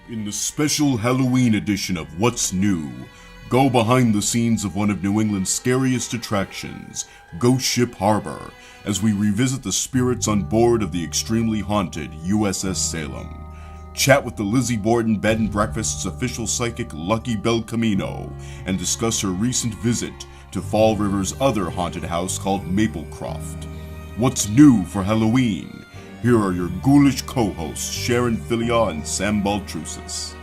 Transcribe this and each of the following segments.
In the special Halloween edition of What's New, go behind the scenes of one of New England's scariest attractions, Ghost Ship Harbor, as we revisit the spirits on board of the extremely haunted USS Salem. Chat with the Lizzie Borden Bed and Breakfast's official psychic Lucky Belcamino, and discuss her recent visit to Fall River's other haunted house called Maplecroft. What's new for Halloween? Here are your ghoulish co-hosts, Sharon, Fillyaw, and Sam Baltrusis.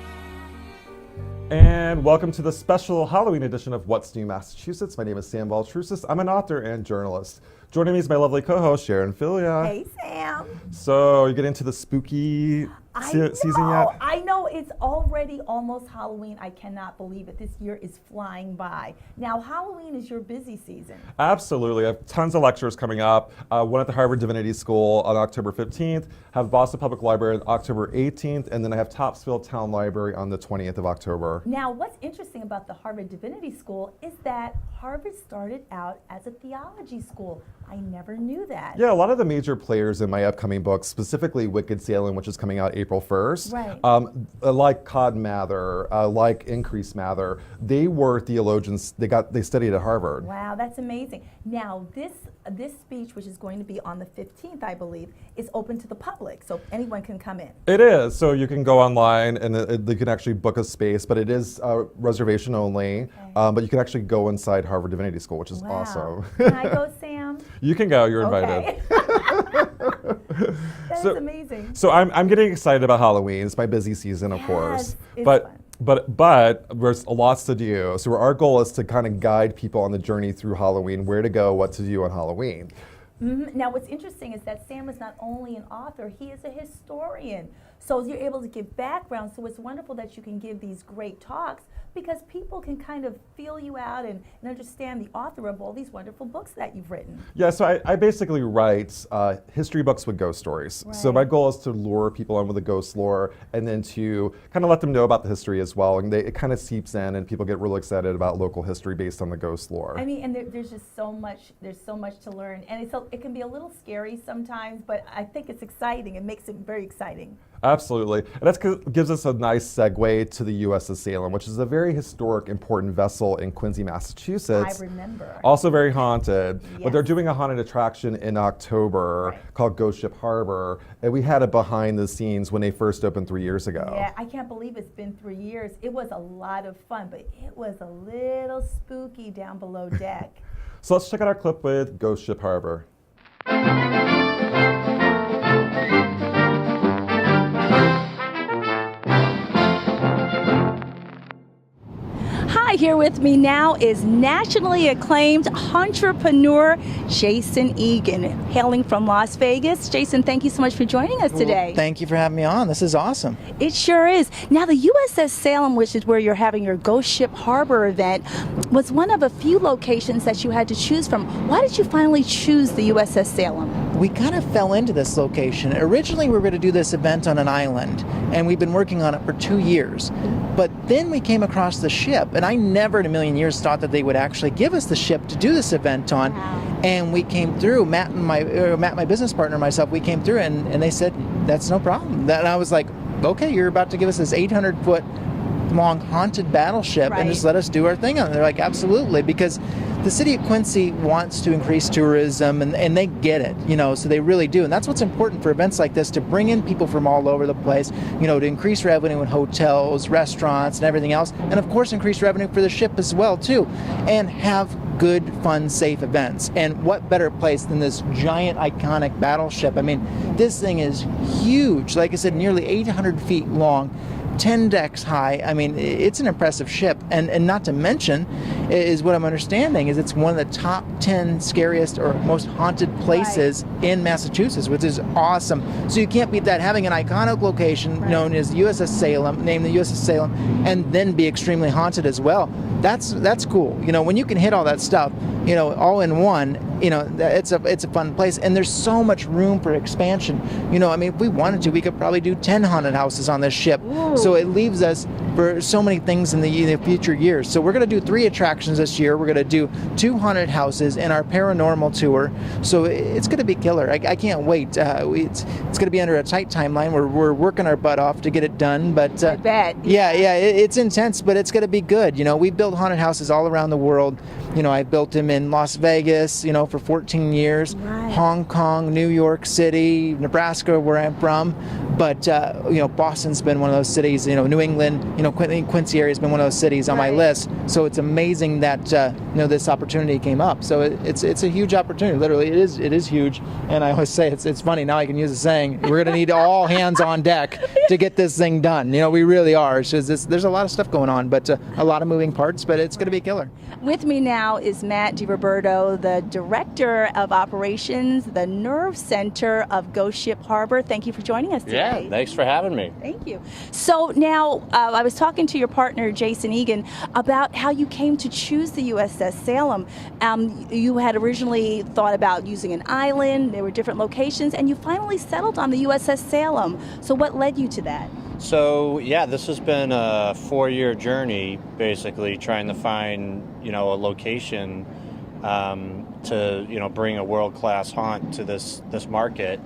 And welcome to the special Halloween edition of What's New Massachusetts. My name is Sam Baltrusis. I'm an author and journalist. Joining me is my lovely co-host, Sharon Fillyaw. Hey, Sam. So, are you getting into the spooky season yet? I know it's already almost Halloween. I cannot believe it. This year is flying by. Now, Halloween is your busy season. Absolutely. I have tons of lectures coming up. One at the Harvard Divinity School on October 15th, have Boston Public Library on October 18th, and then I have Topsfield Town Library on the 20th of October. Now, what's interesting about the Harvard Divinity School is that Harvard started out as a theology school. I never knew that. Yeah, a lot of the major players in my upcoming books, specifically Wicked Salem, which is coming out April 1st, right. Like Cod Mather, like Increase Mather, they were theologians. They studied at Harvard. Wow, that's amazing. Now, this speech, which is going to be on the 15th, I believe, is open to the public, so anyone can come in. It is. So you can go online and you can actually book a space, but it is reservation only. Okay. But you can actually go inside Harvard Divinity School, which is awesome. Can I go, Sam? You can go. You're invited. Okay. That is amazing. So I'm getting excited about Halloween. It's my busy season, of course. It's but fun. But there's lots to do. So our goal is to kind of guide people on the journey through Halloween, where to go, what to do on Halloween. Mm-hmm. Now, what's interesting is that Sam is not only an author, he is a historian. So you're able to give background. So it's wonderful that you can give these great talks because people can kind of feel you out and understand the author of all these wonderful books that you've written. Yeah, so I basically write history books with ghost stories. Right. So my goal is to lure people in with the ghost lore and then to kind of let them know about the history as well. And it kind of seeps in and people get really excited about local history based on the ghost lore. I mean, and there's just so much to learn. And it can be a little scary sometimes, but I think it's exciting. It makes it very exciting. Absolutely. And that gives us a nice segue to the USS Salem, which is a very historic, important vessel in Quincy, Massachusetts. I remember. Also very haunted. Yes. But they're doing a haunted attraction in October called Ghost Ship Harbor. And we had it behind the scenes when they first opened 3 years ago. Yeah, I can't believe it's been 3 years. It was a lot of fun, but it was a little spooky down below deck. So let's check out our clip with Ghost Ship Harbor. Hi, here with me now is nationally acclaimed entrepreneur Jason Egan, hailing from Las Vegas. Jason, thank you so much for joining us today. Thank you for having me on. This is awesome. It sure is. Now, the USS Salem, which is where you're having your Ghost Ship Harbor event, was one of a few locations that you had to choose from. Why did you finally choose the USS Salem? We kind of fell into this location. Originally, we were going to do this event on an island, and we've been working on it for 2 years. But then we came across the ship, and I never in a million years thought that they would actually give us the ship to do this event on. Wow. And we came through, Matt, my business partner, and myself, we came through, and they said, that's no problem. And I was like, okay, you're about to give us this 800-foot long haunted battleship and just let us do our thing on it. They're like, absolutely, because the city of Quincy wants to increase tourism, and they get it, so they really do. And that's what's important for events like this, to bring in people from all over the place, to increase revenue in hotels, restaurants, and everything else. And of course, increase revenue for the ship as well, too. And have good, fun, safe events. And what better place than this giant, iconic battleship? I mean, this thing is huge. Like I said, nearly 800 feet long. 10 decks high. I mean, it's an impressive ship. And not to mention, is what I'm understanding, is it's one of the top 10 scariest or most haunted places in Massachusetts, which is awesome. So you can't beat that. Having an iconic location known as USS Salem, named the USS Salem, and then be extremely haunted as well. That's cool. When you can hit all that stuff, all in one, it's a fun place. And there's so much room for expansion expansion. You know, I mean, if we wanted to, we could probably do 10 haunted houses on this ship. Ooh. So it leaves us for so many things in the future years. So we're going to do 3 attractions this year. We're going to do 2 haunted houses in our paranormal tour. So it's going to be killer. I can't wait. It's going to be under a tight timeline. We're working our butt off to get it done. But I bet. Yeah, it's intense, but it's going to be good. You know, we built haunted houses all around the world. You know, I built them in Las Vegas, you know, for 14 years, Right. Hong Kong, New York City, Nebraska, where I'm from. But, you know, Boston's been one of those cities, you know, New England, you know, Quincy area has been one of those cities on my Right. list. So it's amazing that, you know, this opportunity came up. So it's a huge opportunity. Literally, it is huge. And I always say, it's funny, now I can use the saying, we're going to need all hands on deck to get this thing done. You know, we really are. It's just, there's a lot of stuff going on, but a lot of moving parts, but it's going to be killer. With me now is Matt DiRoberto, the Director of Operations, the Nerve Center of Ghost Ship Harbor. Thank you for joining us today. Yeah, thanks for having me. Thank you. So now, I was talking to your partner, Jason Egan, about how you came to choose the USS Salem. You had originally thought about using an island, there were different locations, and you finally settled on the USS Salem. So what led you to that? So yeah, this has been a 4-year journey, basically trying to find, you know, a location to, you know, bring a world-class haunt to this market.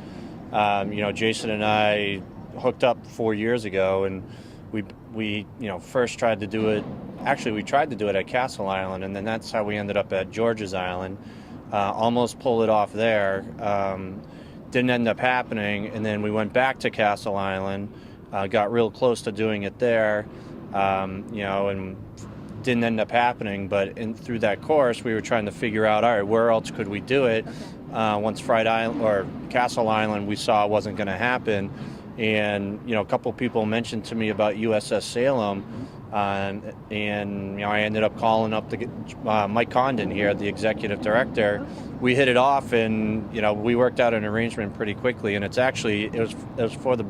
You know, Jason and I hooked up 4 years ago, and we you know, first tried to do it. Actually, we tried to do it at Castle Island, and then that's how we ended up at George's Island. Almost pulled it off there. Didn't end up happening, and then we went back to Castle Island. Got real close to doing it there, you know, and didn't end up happening. But through that course, we were trying to figure out, all right, where else could we do it? Once Fright Island or Castle Island, we saw wasn't going to happen, and you know, a couple people mentioned to me about USS Salem, and you know, I ended up calling up Mike Condon here, the executive director. We hit it off, and you know, we worked out an arrangement pretty quickly, and it was for the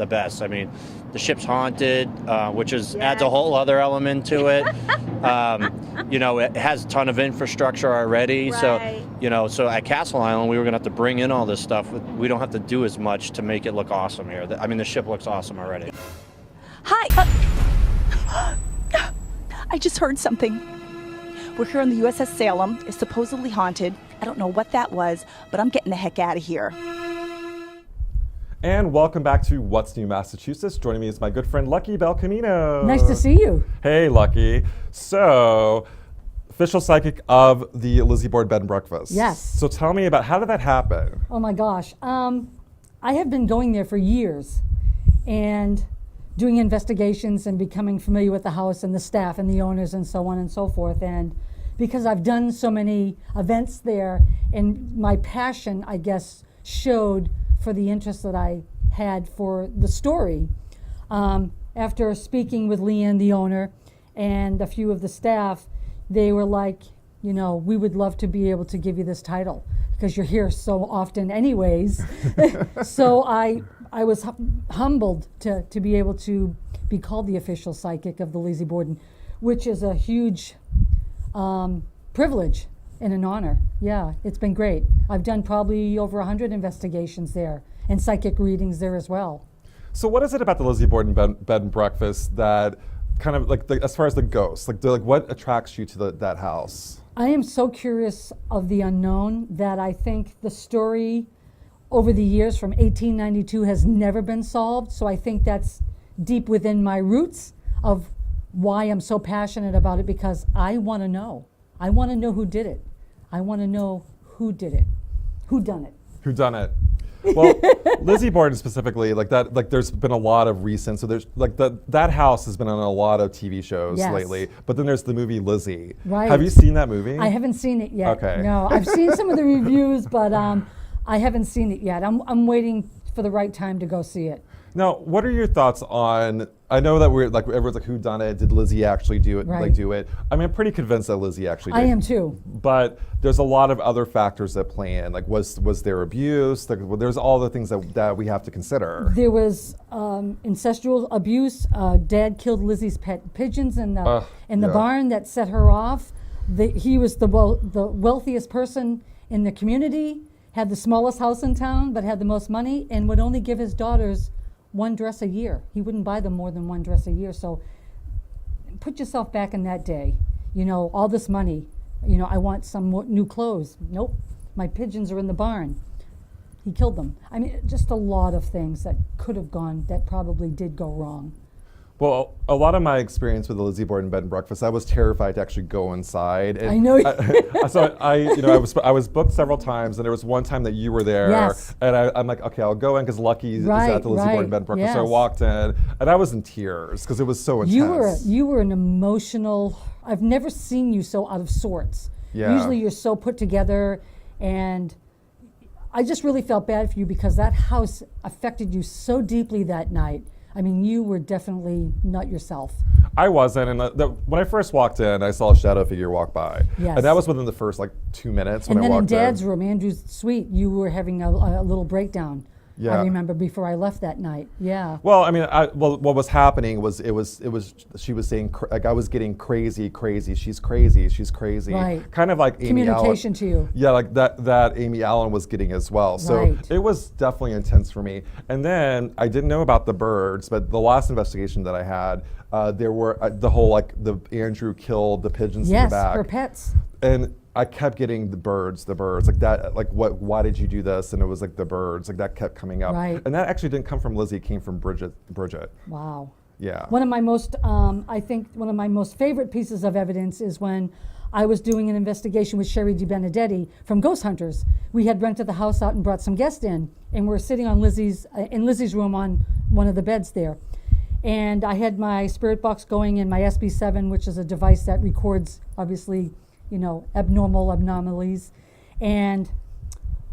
best. I mean, the ship's haunted, which adds a whole other element to it. You know, it has a ton of infrastructure already, Right. so you know, so at Castle Island we were gonna have to bring in all this stuff. We don't have to do as much to make it look awesome here. I mean, the ship looks awesome already. Hi. I just heard something. We're here on the USS Salem. It's supposedly haunted. I don't know what that was, but I'm getting the heck out of here. And welcome back to What's New Massachusetts. Joining me is my good friend Lucky Belcamino. Nice to see you. Hey, Lucky. So, official psychic of the Lizzie Borden Bed and Breakfast. Yes. So tell me about, how did that happen? Oh my gosh. I have been going there for years and doing investigations and becoming familiar with the house and the staff and the owners and so on and so forth. And because I've done so many events there, and my passion, I guess, showed for the interest that I had for the story. After speaking with Leanne, the owner, and a few of the staff, they were like, you know, we would love to be able to give you this title because you're here so often anyways. So I was humbled to be able to be called the official psychic of the Lizzie Borden, which is a huge privilege and an honor. Yeah, it's been great. I've done probably over 100 investigations there and psychic readings there as well. So what is it about the Lizzie Borden Bed and Breakfast that kind of, like, as far as the ghosts, like what attracts you to that house? I am so curious of the unknown that I think the story over the years from 1892 has never been solved. So I think that's deep within my roots of why I'm so passionate about it, because I want to know. I want to know who did it. I want to know who did it. Who done it. Who done it? Well, Lizzie Borden specifically, like that, like there's been a lot of recent, so there's like that house has been on a lot of TV shows Yes. lately, but then there's the movie Lizzie. Right. Have you seen that movie? I haven't seen it yet. Okay. No, I've seen some of the reviews, but I haven't seen it yet. I'm waiting for the right time to go see it. Now, what are your thoughts on, I know that we're like, everyone's like, who done it? Did Lizzie actually do it? Right. Like do it? I mean, I'm pretty convinced that Lizzie actually did. I am too. But there's a lot of other factors that play in. Like, was there abuse? Like, well, there's all the things that we have to consider. There was incestual abuse. Dad killed Lizzie's pet pigeons in the yeah. barn that set her off. He was the wealthiest person in the community. had the smallest house in town, but had the most money, and would only give his daughters one dress a year. He wouldn't buy them more than one dress a year. So put yourself back in that day. You know, all this money. You know, I want some more new clothes. Nope, my pigeons are in the barn. He killed them. I mean, just a lot of things that could have gone, that probably did go wrong. Well, a lot of my experience with the Lizzie Borden Bed and Breakfast, I was terrified to actually go inside. And I know. I was booked several times, and there was one time that you were there, Yes. and I'm like, okay, I'll go in because Lucky is Right, at the Lizzie Borden right, Bed and Breakfast. So I yes. walked in, and I was in tears because it was so intense. You were an emotional. I've never seen you so out of sorts. Yeah. Usually you're so put together, and I just really felt bad for you because that house affected you so deeply that night. I mean, you were definitely not yourself. I wasn't, and when I first walked in, I saw a shadow figure walk by, Yes. and that was within the first 2 minutes when And I then in walked Dad's room, Andrew's suite, you were having a little breakdown. Yeah. I remember before I left that night. Yeah. Well, I mean, what was happening was she was saying I was getting crazy, she's crazy, Right. kind of like Amy Communication Allen. to you. Yeah, like that Amy Allen was getting as well. So Right. it was definitely intense for me. And then I didn't know about the birds, but the last investigation that I had, there were the whole the Andrew killed the pigeons in the Yes, back. her pets. And I kept getting the birds, like that, why did you do this? And it was the birds, that kept coming up. Right. And that actually didn't come from Lizzie, it came from Bridget. Wow. Yeah. One of my most, I think, one of my most favorite pieces of evidence is when I was doing an investigation with Sherry DiBenedetti from Ghost Hunters. We had rented the house out and brought some guests in, and we're sitting on in Lizzie's room on one of the beds there. And I had my spirit box going and my SB7, which is a device that records, obviously, anomalies. And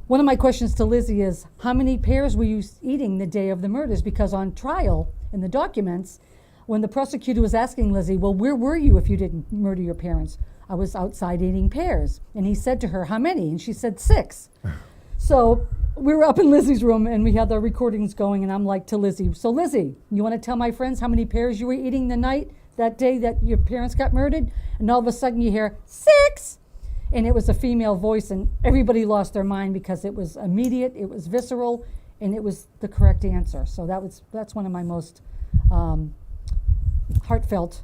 one of my questions to Lizzie is, how many pears were you eating the day of the murders? Because on trial, in the documents, when the prosecutor was asking Lizzie, well, where were you if you didn't murder your parents? I was outside eating pears. And he said to her, how many? And she said 6. So we were up in Lizzie's room and we had the recordings going, and I'm like to Lizzie, so Lizzie, you want to tell my friends how many pears you were eating that day that your parents got murdered? And all of a sudden you hear 6, and it was a female voice, and everybody lost their mind because it was immediate, it was visceral, and it was the correct answer. So that's one of my most heartfelt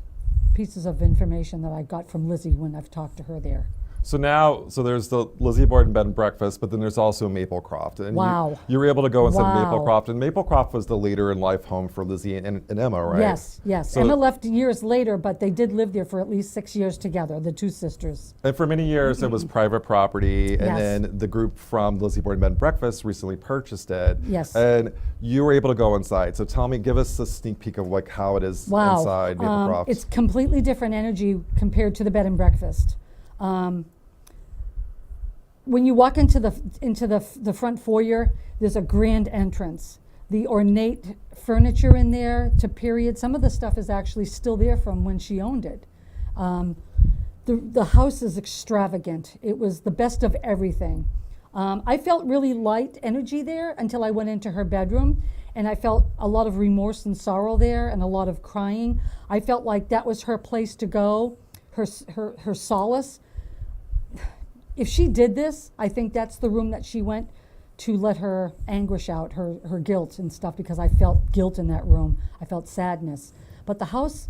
pieces of information that I got from Lizzie when I've talked to her there. So there's the Lizzie Borden Bed and Breakfast, but then there's also Maplecroft. And Wow. you were able to go inside Wow. Maplecroft, and Maplecroft was the later in life home for Lizzie and Emma, right? Yes. So- Emma left years later, but they did live there for at least 6 years together, the two sisters. And for many years, it was private property, and Yes. then the group from Lizzie Borden Bed and Breakfast recently purchased it. Yes. And you were able to go inside. So tell me, give us a sneak peek of how it is Wow. inside Maplecroft. It's completely different energy compared to the bed and breakfast. When you walk into the front foyer, there's a grand entrance. The ornate furniture in there to period. Some of the stuff is actually still there from when she owned it. The house is extravagant. It was the best of everything. I felt really light energy there until I went into her bedroom, and I felt a lot of remorse and sorrow there and a lot of crying. I felt like that was her place to go, her solace. If she did this, I think that's the room that she went to let her anguish out, her guilt and stuff, because I felt guilt in that room. I felt sadness. But the house,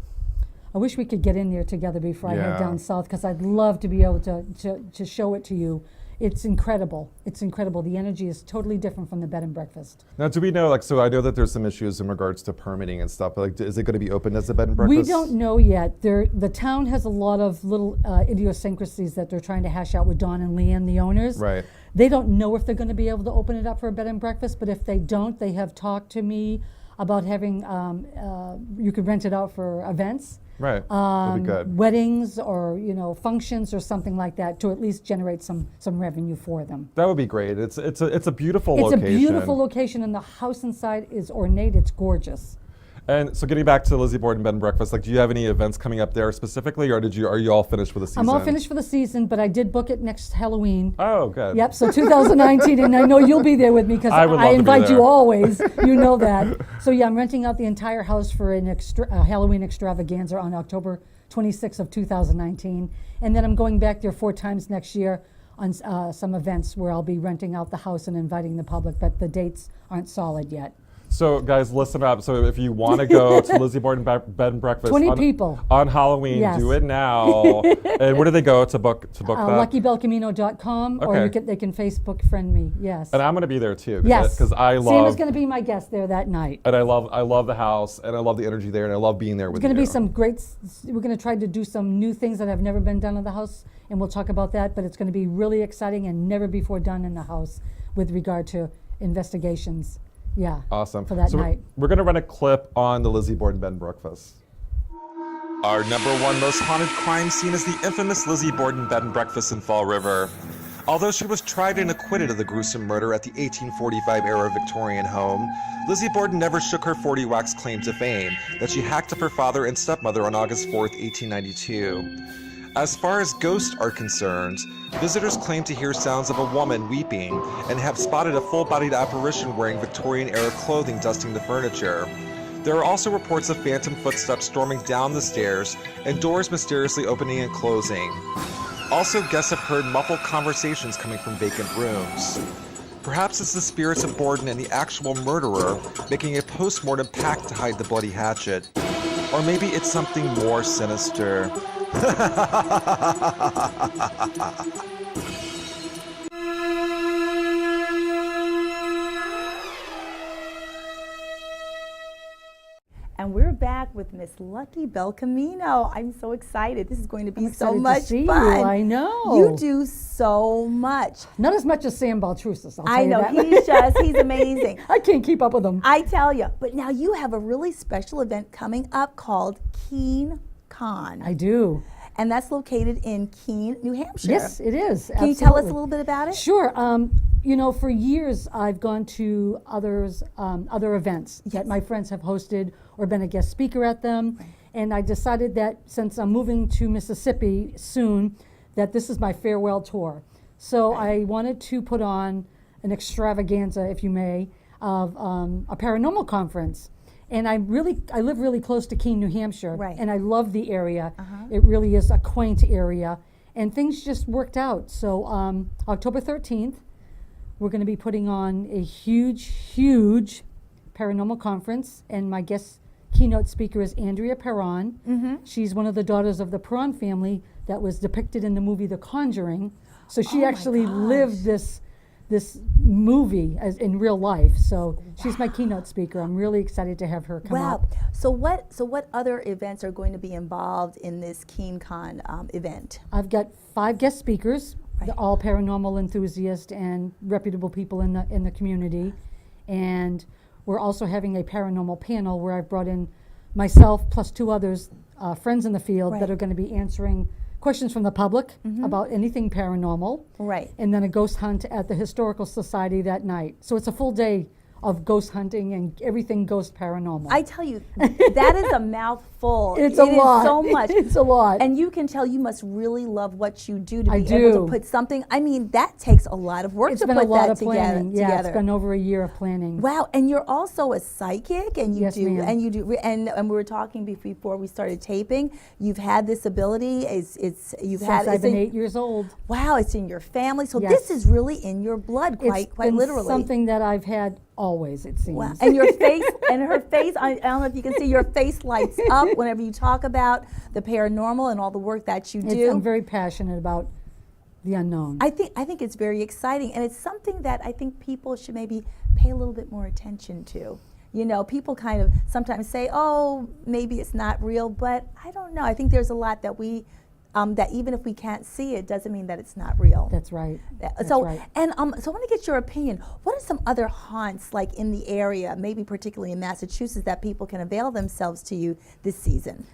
I wish we could get in there together before I head Yeah. down south, because I'd love to be able to show it to you. It's incredible. It's incredible. The energy is totally different from the bed and breakfast. Now, do we know, so I know that there's some issues in regards to permitting and stuff, but is it going to be open as a bed and breakfast? We don't know yet. The town has a lot of little idiosyncrasies that they're trying to hash out with Dawn and Leanne, the owners. Right. They don't know if they're going to be able to open it up for a bed and breakfast, but if they don't, they have talked to me about having, you could rent it out for events. Right. That'd be good. Weddings or functions or something like that, to at least generate some revenue for them. That would be great. It's a beautiful It's location. a beautiful location, and the house inside is ornate. It's gorgeous. And so getting back to Lizzie Borden Bed and Breakfast, do you have any events coming up there specifically, or are you all finished for the season? I'm all finished for the season, but I did book it next Halloween. Oh, good. Yep, so 2019, and I know you'll be there with me because I would love I to be invite there. you always. You know that. So yeah, I'm renting out the entire house for an Halloween extravaganza on October 26th of 2019, and then I'm going back there 4 times next year on some events where I'll be renting out the house and inviting the public, but the dates aren't solid yet. So guys, listen up. So if you want to go to Lizzie Borden Bed and Breakfast 20 people. on Halloween, Yes. do it now. And where do they go to book that? LuckyBelcamino.com, or Okay. they can Facebook friend me. Yes. And I'm going to be there too. Yes. Because I Sam love. is going to be my guest there that night. And I love the house, and I love the energy there, and I love being there with There's going to you. be some great. We're going to try to do some new things that have never been done in the house, and we'll talk about that. But it's going to be really exciting and never before done in the house with regard to investigations. Yeah. Awesome. For that so night. We're going to run a clip on the Lizzie Borden Bed and Breakfast. Our #1 most haunted crime scene is the infamous Lizzie Borden Bed and Breakfast in Fall River. Although she was tried and acquitted of the gruesome murder at the 1845 era Victorian home, Lizzie Borden never shook her 40 wax claim to fame that she hacked up her father and stepmother on August 4th, 1892. As far as ghosts are concerned, visitors claim to hear sounds of a woman weeping and have spotted a full-bodied apparition wearing Victorian-era clothing dusting the furniture. There are also reports of phantom footsteps storming down the stairs and doors mysteriously opening and closing. Also, guests have heard muffled conversations coming from vacant rooms. Perhaps it's the spirits of Borden and the actual murderer making a post-mortem pact to hide the bloody hatchet. Or maybe it's something more sinister. And we're back with Miss Lucky Belcamino. I'm so excited. This is going to be I'm so excited much to see fun. you. I know. You do so much. Not as much as Sam Baltrusis. I'll tell I you know, that. he's amazing. I can't keep up with him. I tell you. But now you have a really special event coming up called Keen Con. I do. And that's located in Keene, New Hampshire. Yes, it is. Can you tell us a little bit about it? Sure. For years I've gone to other events that my friends have hosted or been a guest speaker at them. Right. And I decided that since I'm moving to Mississippi soon, that this is my farewell tour. So I wanted to put on an extravaganza, if you may, of a paranormal conference. And I live really close to Keene, New Hampshire, right. And I love the area. It really is a quaint area, and things just worked out. So October 13th, we're going to be putting on a huge paranormal conference, and my guest keynote speaker is Andrea Perron. She's one of the daughters of the Perron family that was depicted in the movie The Conjuring. So she actually lived this movie as in real life. So she's my keynote speaker. I'm really excited to have her come up. So what other events are going to be involved in this KeenCon event? I've got 5 guest speakers. Right. They're all paranormal enthusiasts and reputable people in the community. And we're also having a paranormal panel where I've brought in myself plus 2 others, friends in the field, that are going to be answering questions from the public about anything paranormal. Right. And then a ghost hunt at the Historical Society that night. So it's a full day of ghost hunting and everything ghost paranormal. I tell you, that is a mouthful. It's a lot. It is so much. It's a lot. And you can tell you must really love what you do to I be do. able to put something. I mean, that takes a lot of work It's to been put a lot that of planning. Yeah, together. it's been over a year of planning. Wow, and you're also a psychic, and you Yes, do, ma'am. and you do, and we were talking before we started taping. You've had this ability. Since I've been 8 years old. Wow, it's in your family. So Yes. this is really in your blood, quite It's been literally. something that I've had always, it seems. Wow. And your face, and her face, I don't know if you can see, your face lights up whenever you talk about the paranormal and all the work that you do. I'm very passionate about the unknown. I think it's very exciting, and it's something that I think people should maybe pay a little bit more attention to. You know, people kind of sometimes say, oh, maybe it's not real, but I don't know. I think there's a lot that that even if we can't see it, doesn't mean that it's not real. That's right. That's So, right. and so I want to get your opinion. What are some other haunts, like in the area, maybe particularly in Massachusetts, that people can avail themselves to you this season?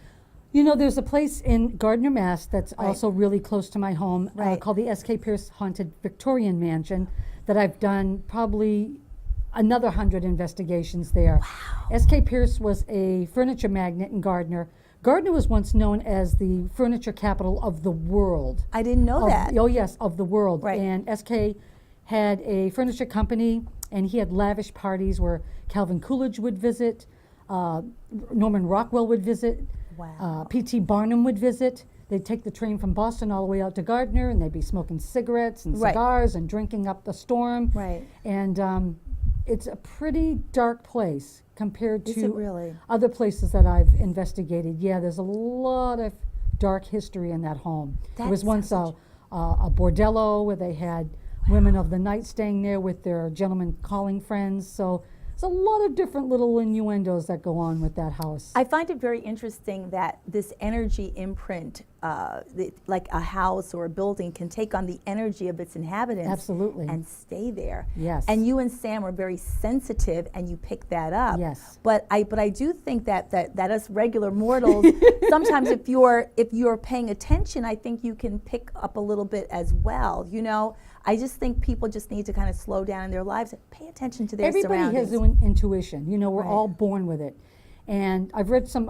You know, there's a place in Gardner, Mass. that's also really close to my home called the S.K. Pierce Haunted Victorian Mansion that I've done probably another 100 investigations there. Wow. S.K. Pierce was a furniture magnate in Gardner. Gardner was once known as the furniture capital of the world. I didn't know that. Oh, yes, of the world. Right. And S.K. had a furniture company, and he had lavish parties where Calvin Coolidge would visit, Norman Rockwell would visit, Wow. P.T. Barnum would visit. they'd take the train from Boston all the way out to Gardner, and they'd be smoking cigarettes and Right. cigars and drinking up the storm. Right. And it's a pretty dark place compared Is it to really? other places that I've investigated. Yeah, there's a lot of dark history in that home. That There was once sounds a bordello where they had women of the night staying there with their gentlemen calling friends. So there's a lot of different little innuendos that go on with that house. I find it very interesting that this energy imprint, like a house or a building, can take on the energy of its inhabitants. Absolutely. And stay there. Yes. And you and Sam are very sensitive, and you pick that up. Yes. But I do think that us regular mortals, sometimes if you're paying attention, I think you can pick up a little bit as well. You know, I just think people just need to kind of slow down in their lives and pay attention to their Everybody surroundings. has intuition. You know, we're Right. all born with it. And I've read some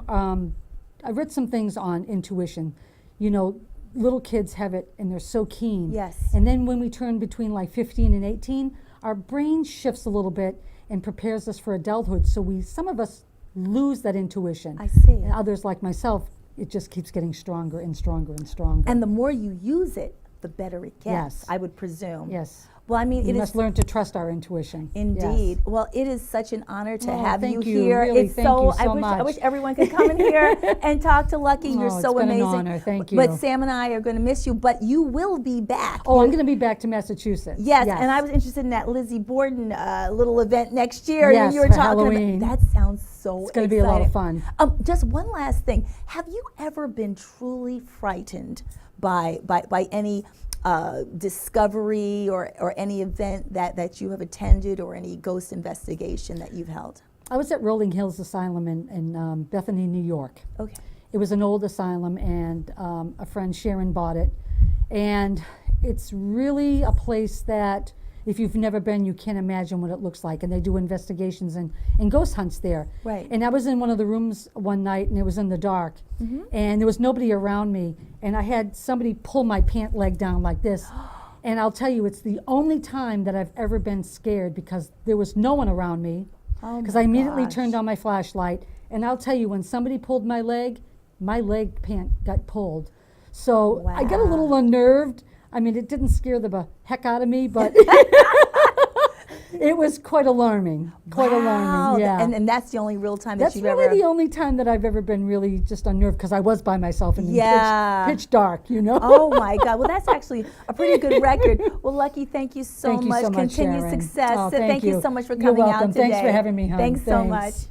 things on intuition. You know, little kids have it and they're so keen. Yes. And then when we turn between like 15 and 18, our brain shifts a little bit and prepares us for adulthood. So some of us lose that intuition. I see. And others like myself, it just keeps getting stronger and stronger and stronger. And the more you use it, the better it gets, Yes. I would presume. Yes. Well, I mean, We it must is learn to trust our intuition. indeed. Yes. Well, it is such an honor to Oh, have thank you you. here. Really, It's thank you so I much. wish everyone could come in here and talk to Lucky. You're Oh, so it's been an amazing. honor. Thank But you. Sam and I are going to miss you. But you will be back. Oh, I'm going to be back to Massachusetts. Yes, and I was interested in that Lizzie Borden little event next year. Yes, you were for talking Halloween. about. That sounds so It's going to be a lot of fun. Just one last thing. Have you ever been truly frightened by any discovery or any event that you have attended, or any ghost investigation that you've held? I was at Rolling Hills Asylum in Bethany, New York. Okay. It was an old asylum, and a friend, Sharon, bought it. And it's really a place that, if you've never been, you can't imagine what it looks like. And they do investigations and ghost hunts there. Right. And I was in one of the rooms one night, and it was in the dark. And there was nobody around me. And I had somebody pull my pant leg down like this. And I'll tell you, it's the only time that I've ever been scared, because there was no one around me. Oh Because my I immediately gosh. turned on my flashlight. And I'll tell you, when somebody pulled my leg pant got pulled. So I got a little Wow. unnerved. I mean, it didn't scare the heck out of me, but it was quite alarming. Quite Wow. alarming, yeah. And that's the only real time That's that you've really ever. the only time that I've ever been really just unnerved, because I was by myself in Yeah. pitch dark, you know. Oh my God! Well, that's actually a pretty good record. Well, Lucky, thank you so Thank you much. so much, Continued Sharon. success. Oh, Thank you you. so much for You're coming welcome. out today. Thanks for having me, hon. Thanks so much. Thanks.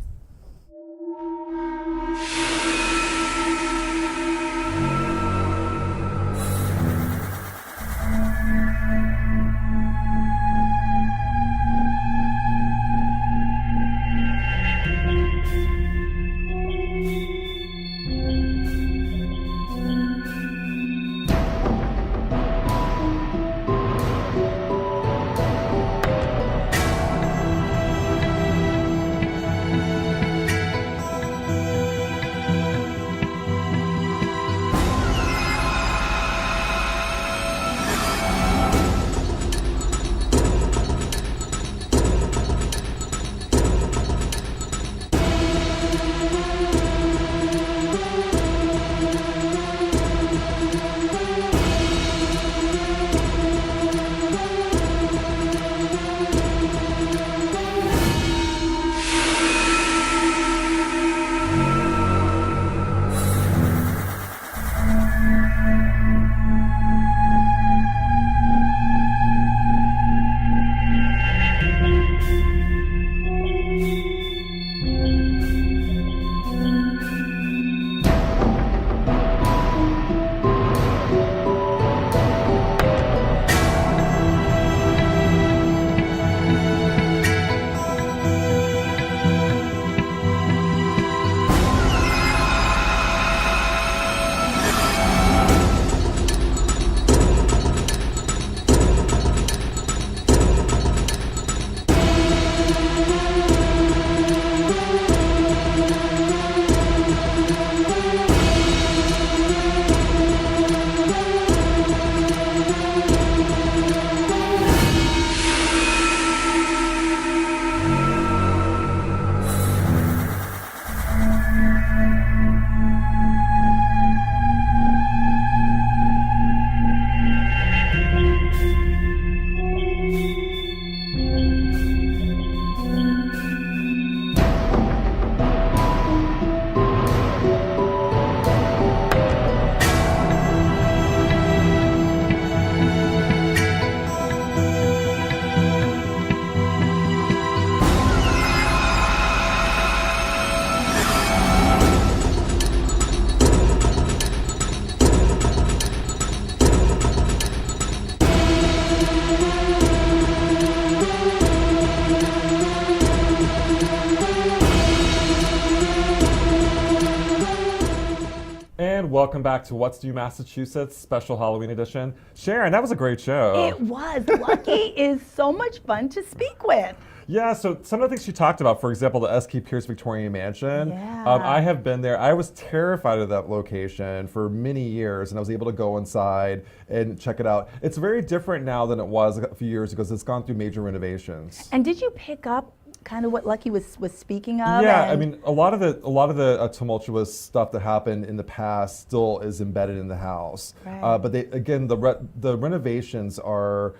And welcome back to What's New Massachusetts special Halloween edition. Sharon, that was a great show. It was. Lucky is so much fun to speak with. Yeah, so some of the things she talked about, for example, the S.K. Pierce Victorian Mansion. Yeah. I have been there. I was terrified of that location for many years, and I was able to go inside and check it out. It's very different now than it was a few years ago because it's gone through major renovations. And did you pick up kind of what Lucky was speaking of? Yeah, I mean, a lot of the tumultuous stuff that happened in the past still is embedded in the house. Right. But the renovations are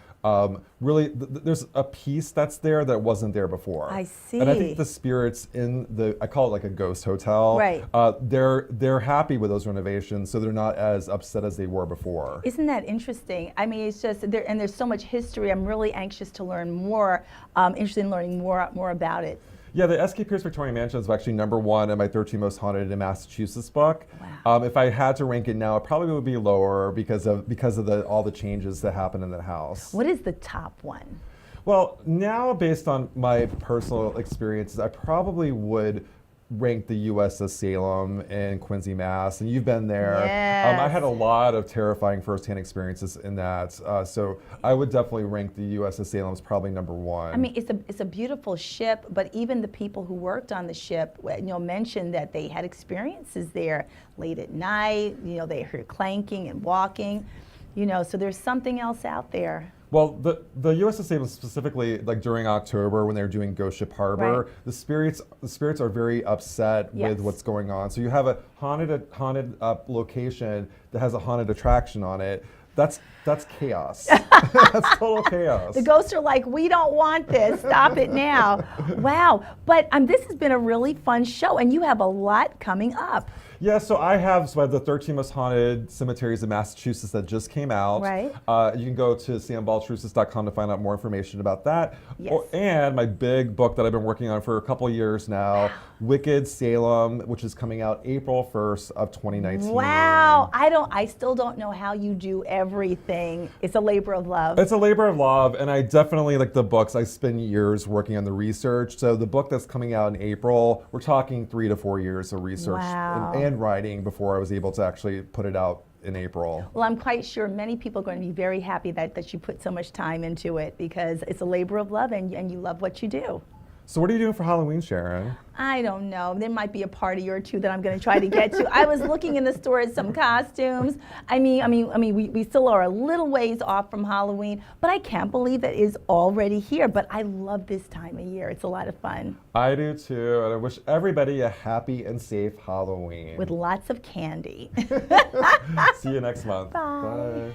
really there's a piece that's there that wasn't there before. I see. And I think the spirits in I call it like a ghost hotel. Right. They're happy with those renovations, so they're not as upset as they were before. Isn't that interesting? I mean, it's just there's so much history. I'm really anxious to learn more. Interested in learning more about it. Yeah, the S.K. Pierce Victorian Mansion is actually #1 in my 13 Most Haunted in Massachusetts book. Wow. If I had to rank it now, it probably would be lower because of all the changes that happened in the house. What is the top one? Well, now based on my personal experiences, I probably would rank the USS Salem in Quincy, Mass. And you've been there. Yes. I had a lot of terrifying firsthand experiences in that. So I would definitely rank the USS Salem as probably #1. I mean, it's a beautiful ship, but even the people who worked on the ship, mentioned that they had experiences there late at night. They heard clanking and walking. So there's something else out there. Well, the USS Salem specifically, like during October when they were doing Ghost Ship Harbor, Right. the spirits are very upset Yes. with what's going on. So you have a haunted location that has a haunted attraction on it. That's chaos. That's total chaos. The ghosts are like, we don't want this. Stop it now. Wow. But this has been a really fun show, and you have a lot coming up. Yeah, so I have the 13 Most Haunted Cemeteries in Massachusetts that just came out. Right. You can go to sambaltrusis.com to find out more information about that. Yes. And my big book that I've been working on for a couple years now, Wicked Salem, which is coming out April 1st of 2019. Wow. I still don't know how you do everything. It's a labor of love. It's a labor of love, and I definitely like the books. I spend years working on the research. So the book that's coming out in April, we're talking 3 to 4 years of research Wow. and writing before I was able to actually put it out in April. Well, I'm quite sure many people are going to be very happy that you put so much time into it, because it's a labor of love, and you love what you do. So what are you doing for Halloween, Sharon? I don't know. There might be a party or two that I'm going to try to get to. I was looking in the store at some costumes. I mean, we still are a little ways off from Halloween, but I can't believe it is already here. But I love this time of year. It's a lot of fun. I do too, and I wish everybody a happy and safe Halloween. With lots of candy. See you next month. Bye. Bye.